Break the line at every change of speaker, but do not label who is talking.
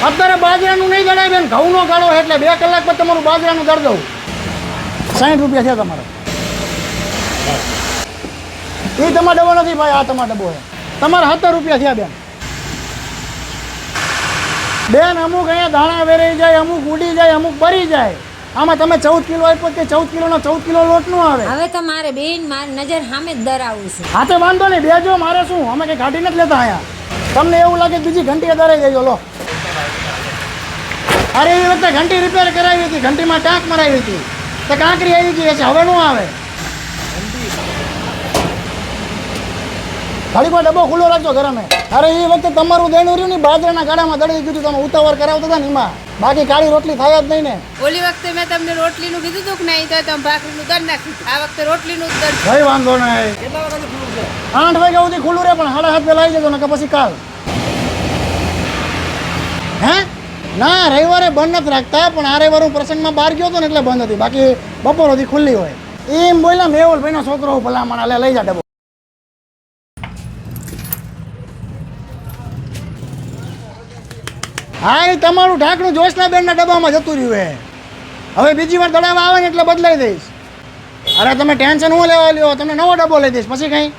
અત્યારે બાજરાનું નહીં દળાય બેન, ઘઉંનો ગાળો એટલે 2 કલાક પછી તમારું બાજરાનું દળ દઉં. 60 રૂપિયા છે તમારે. એ તમારો ડબ્બો નથી ભાઈ, આ તમારો ડબ્બો છે. તમારે 70 રૂપિયા થયા બેન. બેન અમુક અહીંયા દાણા વેરાઈ જાય, અમુક ઉડી જાય, અમુક બરી જાય. આમાં તમે 14 કિલો આપ્યો કે 14 કિલોનો 14 કિલો લોટ નો આવે.
હવે તો મારે બેન મારી નજર સામે જ દરાવું છે.
હા તો વાંધો નહીં, બેજો, મારે શું, અમે કંઈ કાઢી નથી લેતા અહીંયા. તમને એવું લાગે કે બીજી ઘંટીએ દરાઈ દેજો, લો. અરે એ વખતે ઘંટી રિપેર કરાવી હતી, ઘંટીમાં ટાંક મરાવી હતી, તો કાંકરી આવી ગઈ છે, હવે નો આવે. ઘડીક વાર ડબ્બો ખુલ્લો રાખજો ગરમે. અરે એ વખતે તમારું દેણું રહ્યું ને બાજરાના ગાડામાં દળી ગયું, તમે ઉતાવળ કરાવતા હતા ને એમાં, બાકી કાળી રોટલી થાય જ નહીં ને.
ઓલી વખતે મેં તમને રોટલીનું કીધું હતું કે નહીં, તો તમે ભાખરીનું દળ નાખ્યું. આ વખતે રોટલીનું જ દળ.
કઈ વાંધો નહીં. 8 વાગ્યા સુધી ખુલ્લું રહે, પણ 7:30 પેલા આવી જજો ને, કે પછી કાલ. હે ના, રવિવારે બંધ નથી રાખતા, પણ આ રવિવારે હું પ્રસંગમાં બહાર ગયો હતો ને એટલે બંધ હતી, બાકી બપોર સુધી ખુલ્લી હોય. એમ બોલ્યા મેહુલ ભાઈનો છોકરો ભલામણ, લે લઈ જા ડબ્બો. હા, એ તમારું ઢાંકણું જોશના બેનના ડબ્બામાં જતું રહ્યું હે. હવે બીજી વાર દડાવા આવે ને એટલે બદલાઈ દઈશ. અરે તમે ટેન્શન હું લેવા લ્યો, તમને નવો ડબ્બો લઈ દઈશ, પછી કંઈ